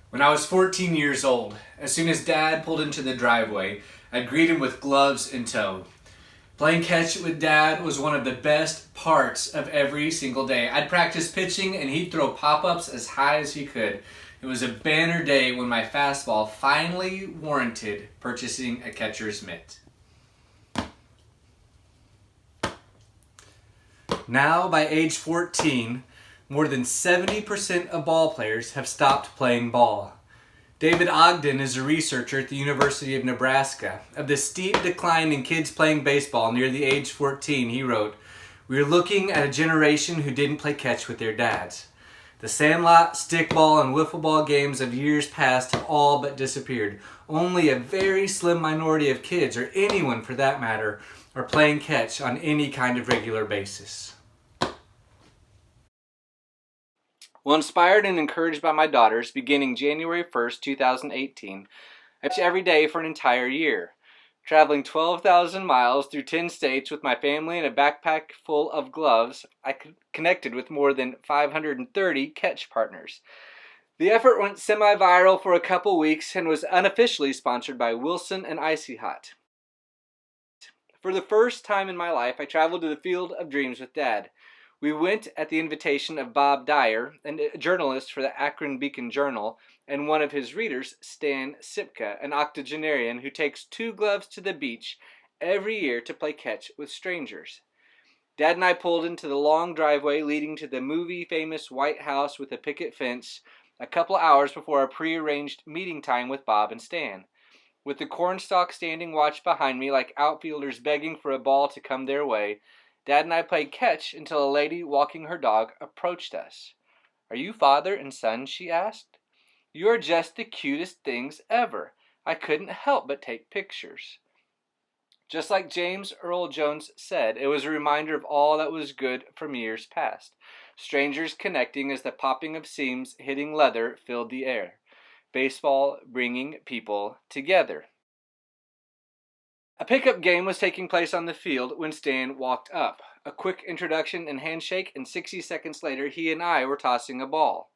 When I was 14 years old, as soon as Dad pulled into the driveway, I'd greet him with gloves in tow. Playing catch with Dad was one of the best parts of every single day. I'd practice pitching and he'd throw pop-ups as high as he could. It was a banner day when my fastball finally warranted purchasing a catcher's mitt. Now, by age 14, more than 70% of ball players have stopped playing ball. David Ogden is a researcher at the University of Nebraska. Of the steep decline in kids playing baseball near the age 14, he wrote, "We are looking at a generation who didn't play catch with their dads. The sandlot, stickball, and wiffle ball games of years past have all but disappeared. Only a very slim minority of kids, or anyone for that matter, are playing catch on any kind of regular basis." Well, inspired and encouraged by my daughters, beginning January 1st, 2018, I pitched every day for an entire year, traveling 12,000 miles through 10 states with my family in a backpack full of gloves. I connected with more than 530 catch partners. The effort went semi-viral for a couple weeks and was unofficially sponsored by Wilson and Icy Hot. For the first time in my life, I traveled to the Field of Dreams with Dad. We went at the invitation of Bob Dyer, a journalist for the Akron Beacon Journal, and one of his readers, Stan Sipka, an octogenarian who takes 2 gloves to the beach every year to play catch with strangers. Dad and I pulled into the long driveway leading to the movie-famous White House with a picket fence a couple hours before our pre-arranged meeting time with Bob and Stan. With the cornstalk standing watch behind me like outfielders begging for a ball to come their way, Dad and I played catch until a lady walking her dog approached us. "Are you father and son?" she asked. "You are just the cutest things ever. I couldn't help but take pictures." Just like James Earl Jones said, it was a reminder of all that was good from years past. Strangers connecting as the popping of seams hitting leather filled the air. Baseball bringing people together. A pickup game was taking place on the field when Stan walked up. A quick introduction and handshake, and 60 seconds later he and I were tossing a ball.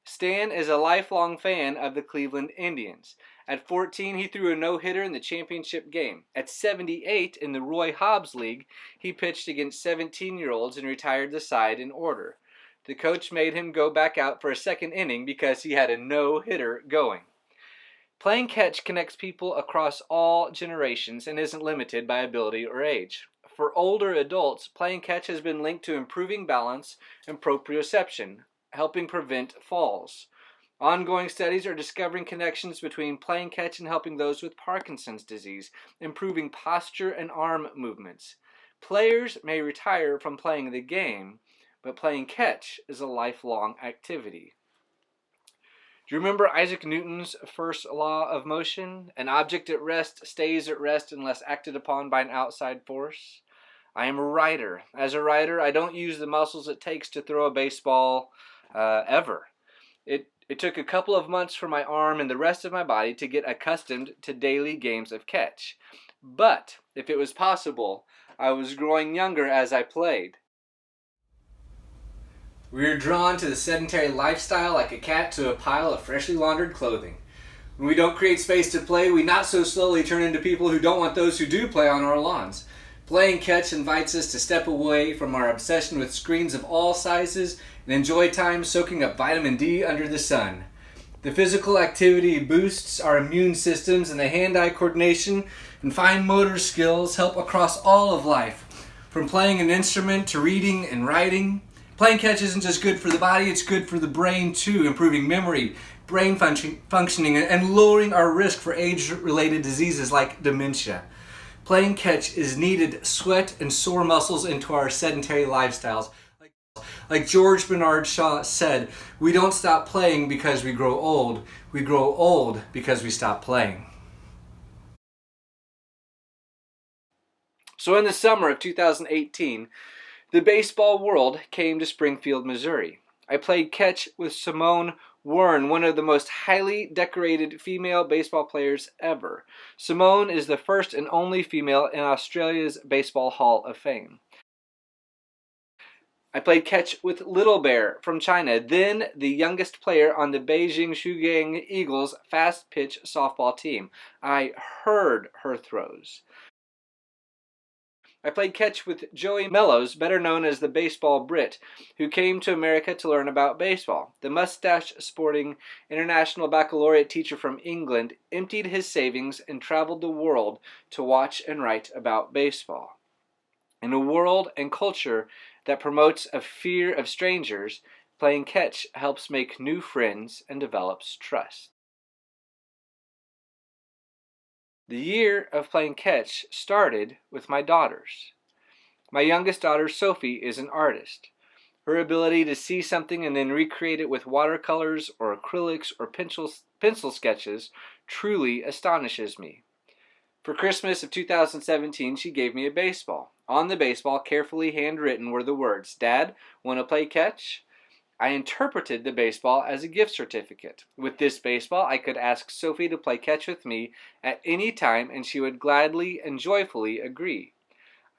Stan is a lifelong fan of the Cleveland Indians. At 14, he threw a no-hitter in the championship game. At 78, in the Roy Hobbs League, he pitched against 17-year-olds and retired the side in order. The coach made him go back out for a second inning because he had a no-hitter going. Playing catch connects people across all generations and isn't limited by ability or age. For older adults, playing catch has been linked to improving balance and proprioception, helping prevent falls. Ongoing studies are discovering connections between playing catch and helping those with Parkinson's disease, improving posture and arm movements. Players may retire from playing the game, but playing catch is a lifelong activity. Do you remember Isaac Newton's first law of motion? An object at rest stays at rest unless acted upon by an outside force. I am a writer. As a writer, I don't use the muscles it takes to throw a baseball ever. It took a couple of months for my arm and the rest of my body to get accustomed to daily games of catch. But if it was possible, I was growing younger as I played. We are drawn to the sedentary lifestyle like a cat to a pile of freshly laundered clothing. When we don't create space to play, we not so slowly turn into people who don't want those who do play on our lawns. Playing catch invites us to step away from our obsession with screens of all sizes and enjoy time soaking up vitamin D under the sun. The physical activity boosts our immune systems, and the hand-eye coordination and fine motor skills help across all of life, from playing an instrument to reading and writing. Playing catch isn't just good for the body, it's good for the brain too, improving memory, brain functioning, and lowering our risk for age-related diseases like dementia. Playing catch is needed sweat and sore muscles into our sedentary lifestyles. Like George Bernard Shaw said, we don't stop playing because we grow old because we stop playing. So in the summer of 2018, the baseball world came to Springfield, Missouri. I played catch with Simone Wern, one of the most highly decorated female baseball players ever. Simone is the first and only female in Australia's Baseball Hall of Fame. I played catch with Little Bear from China, then the youngest player on the Beijing Shugang Eagles fast-pitch softball team. I heard her throws. I played catch with Joey Mellows, better known as the Baseball Brit, who came to America to learn about baseball. The mustache-sporting international baccalaureate teacher from England emptied his savings and traveled the world to watch and write about baseball. In a world and culture that promotes a fear of strangers, playing catch helps make new friends and develops trust. The year of playing catch started with my daughters. My youngest daughter, Sophie, is an artist. Her ability to see something and then recreate it with watercolors or acrylics or pencil sketches truly astonishes me. For Christmas of 2017, she gave me a baseball. On the baseball, carefully handwritten, were the words, "Dad, want to play catch?" I interpreted the baseball as a gift certificate. With this baseball, I could ask Sophie to play catch with me at any time, and she would gladly and joyfully agree.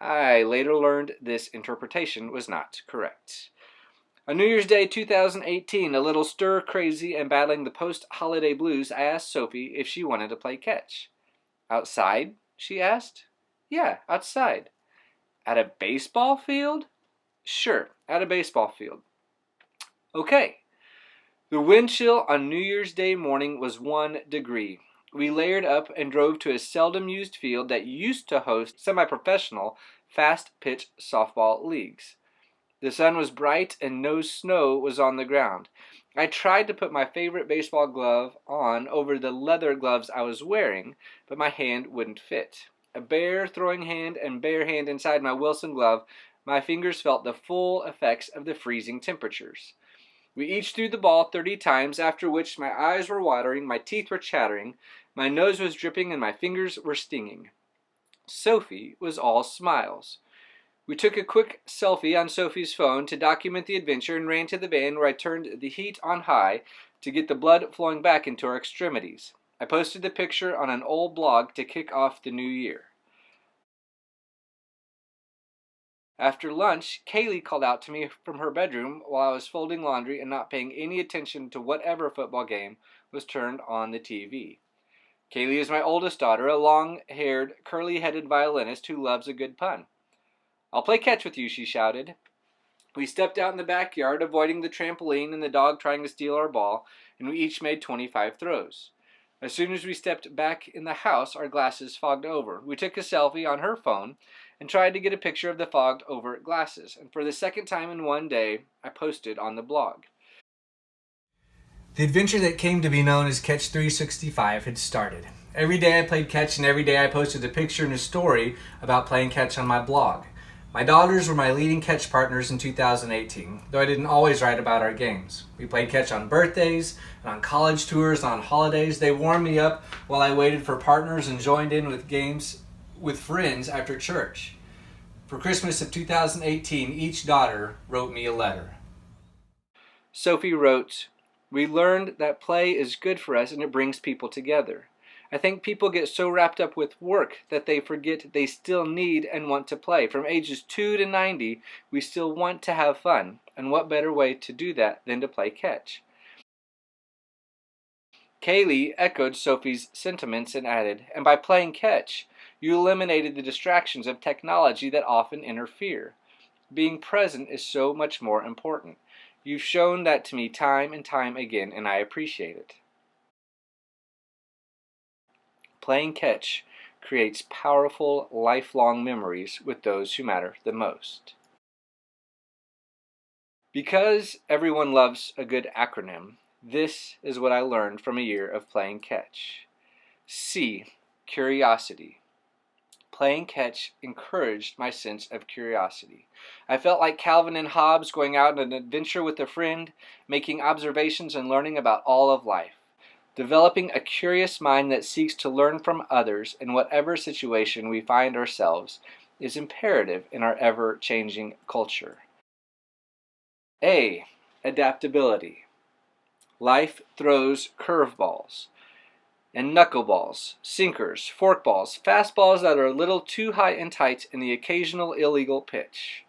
I later learned this interpretation was not correct. On New Year's Day 2018, a little stir-crazy and battling the post-holiday blues, I asked Sophie if she wanted to play catch. "Outside?" she asked. "Yeah, outside." "At a baseball field?" "Sure, at a baseball field." Okay. The wind chill on New Year's Day morning was 1 degree. We layered up and drove to a seldom-used field that used to host semi-professional fast-pitch softball leagues. The sun was bright and no snow was on the ground. I tried to put my favorite baseball glove on over the leather gloves I was wearing, but my hand wouldn't fit. A bare throwing hand and bare hand inside my Wilson glove, my fingers felt the full effects of the freezing temperatures. We each threw the ball 30 times, after which my eyes were watering, my teeth were chattering, my nose was dripping, and my fingers were stinging. Sophie was all smiles. We took a quick selfie on Sophie's phone to document the adventure and ran to the van where I turned the heat on high to get the blood flowing back into our extremities. I posted the picture on an old blog to kick off the new year. After lunch, Kaylee called out to me from her bedroom while I was folding laundry and not paying any attention to whatever football game was turned on the TV. Kaylee is my oldest daughter, a long-haired, curly-headed violinist who loves a good pun. "I'll play catch with you," she shouted. We stepped out in the backyard, avoiding the trampoline and the dog trying to steal our ball, and we each made 25 throws. As soon as we stepped back in the house, our glasses fogged over. We took a selfie on her phone and tried to get a picture of the fogged over glasses. And for the second time in one day, I posted on the blog. The adventure that came to be known as Catch 365 had started. Every day I played catch, and every day I posted a picture and a story about playing catch on my blog. My daughters were my leading catch partners in 2018, though I didn't always write about our games. We played catch on birthdays, and on college tours, and on holidays. They warmed me up while I waited for partners and joined in with games with friends after church. For Christmas of 2018, each daughter wrote me a letter. Sophie wrote, "We learned that play is good for us and it brings people together. I think people get so wrapped up with work that they forget they still need and want to play. From ages 2 to 90, we still want to have fun. And what better way to do that than to play catch?" Kaylee echoed Sophie's sentiments and added, "And by playing catch, you eliminated the distractions of technology that often interfere. Being present is so much more important. You've shown that to me time and time again, and I appreciate it." Playing catch creates powerful, lifelong memories with those who matter the most. Because everyone loves a good acronym, this is what I learned from a year of playing catch. C. Curiosity. Playing catch encouraged my sense of curiosity. I felt like Calvin and Hobbes going out on an adventure with a friend, making observations and learning about all of life. Developing a curious mind that seeks to learn from others in whatever situation we find ourselves is imperative in our ever-changing culture. A. Adaptability. Life throws curveballs and knuckleballs, sinkers, forkballs, fastballs that are a little too high and tight, and the occasional illegal pitch.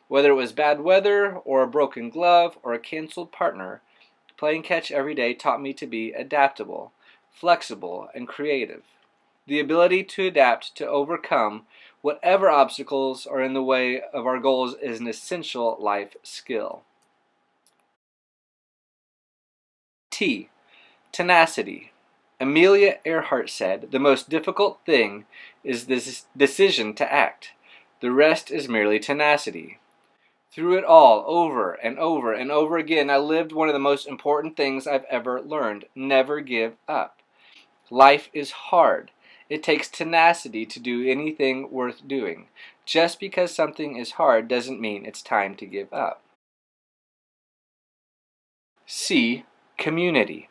Whether it was bad weather or a broken glove or a canceled partner, playing catch every day taught me to be adaptable, flexible, and creative. The ability to adapt to overcome whatever obstacles are in the way of our goals is an essential life skill. T. Tenacity. Amelia Earhart said, "The most difficult thing is this decision to act. The rest is merely tenacity." Through it all, over and over and over again, I lived one of the most important things I've ever learned: never give up. Life is hard. It takes tenacity to do anything worth doing. Just because something is hard doesn't mean it's time to give up. C. Community.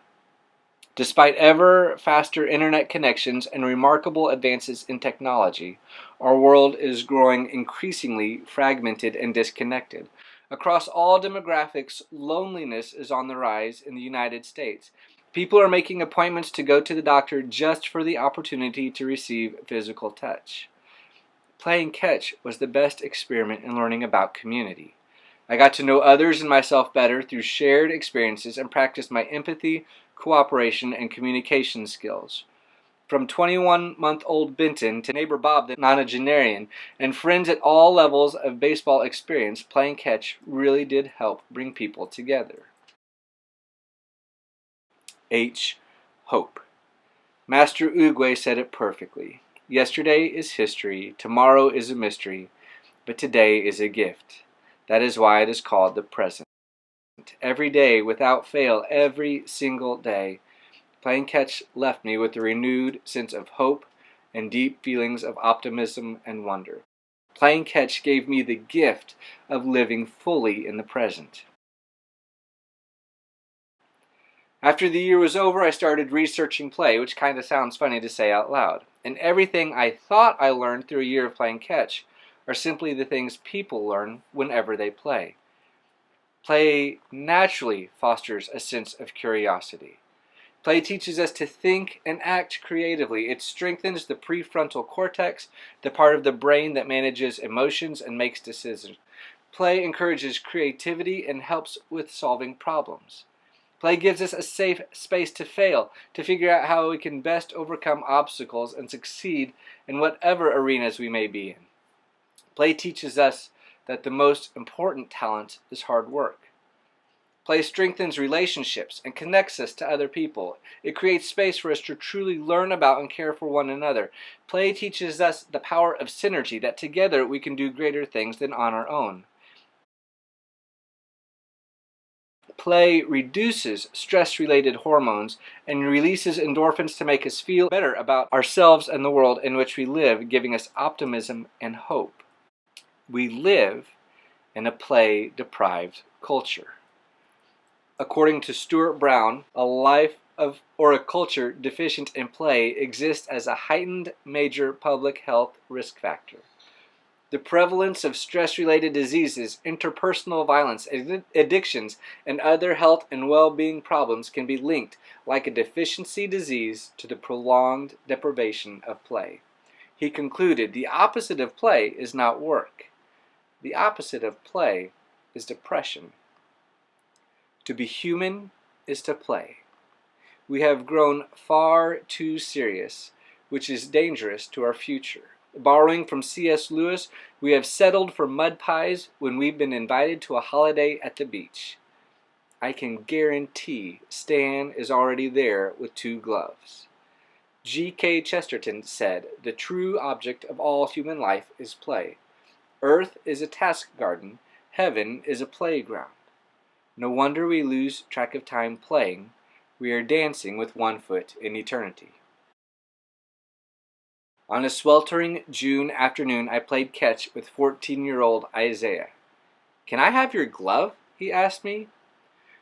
Despite ever faster internet connections and remarkable advances in technology, our world is growing increasingly fragmented and disconnected. Across all demographics, loneliness is on the rise in the United States. People are making appointments to go to the doctor just for the opportunity to receive physical touch. Playing catch was the best experiment in learning about community. I got to know others and myself better through shared experiences and practiced my empathy, cooperation, and communication skills. From 21-month-old Benton to neighbor Bob the nonagenarian and friends at all levels of baseball experience, playing catch really did help bring people together. H. Hope. Master Uguay said it perfectly. Yesterday is history, tomorrow is a mystery, but today is a gift. That is why it is called the present. Every day, without fail, every single day, playing catch left me with a renewed sense of hope and deep feelings of optimism and wonder. Playing catch gave me the gift of living fully in the present. After the year was over, I started researching play, which kind of sounds funny to say out loud. And everything I thought I learned through a year of playing catch are simply the things people learn whenever they play. Play naturally fosters a sense of curiosity. Play teaches us to think and act creatively. It strengthens the prefrontal cortex, the part of the brain that manages emotions and makes decisions. Play encourages creativity and helps with solving problems. Play gives us a safe space to fail, to figure out how we can best overcome obstacles and succeed in whatever arenas we may be in. Play teaches us that the most important talent is hard work. Play strengthens relationships and connects us to other people. It creates space for us to truly learn about and care for one another. Play teaches us the power of synergy, that together we can do greater things than on our own. Play reduces stress-related hormones and releases endorphins to make us feel better about ourselves and the world in which we live, giving us optimism and hope. We live in a play-deprived culture. According to Stuart Brown, a life of or a culture deficient in play exists as a heightened major public health risk factor. The prevalence of stress-related diseases, interpersonal violence, addictions, and other health and well-being problems can be linked, like a deficiency disease, to the prolonged deprivation of play. He concluded, the opposite of play is not work. The opposite of play is depression. To be human is to play. We have grown far too serious, which is dangerous to our future. Borrowing from C.S. Lewis, we have settled for mud pies when we've been invited to a holiday at the beach. I can guarantee Stan is already there with 2 gloves. G.K. Chesterton said, "The true object of all human life is play. Earth is a task garden, heaven is a playground. No wonder we lose track of time playing. We are dancing with one foot in eternity." On a sweltering June afternoon, I played catch with 14-year-old Isaiah. "Can I have your glove?" he asked me.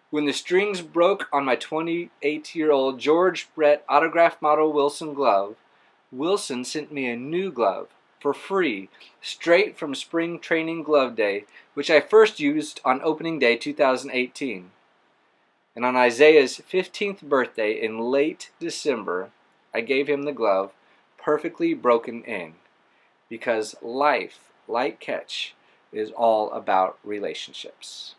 When the strings broke on my 28-year-old George Brett autograph model Wilson glove, Wilson sent me a new glove for free, straight from spring training glove day, which I first used on opening day 2018. And on Isaiah's 15th birthday in late December, I gave him the glove, perfectly broken in, because life, like catch, is all about relationships.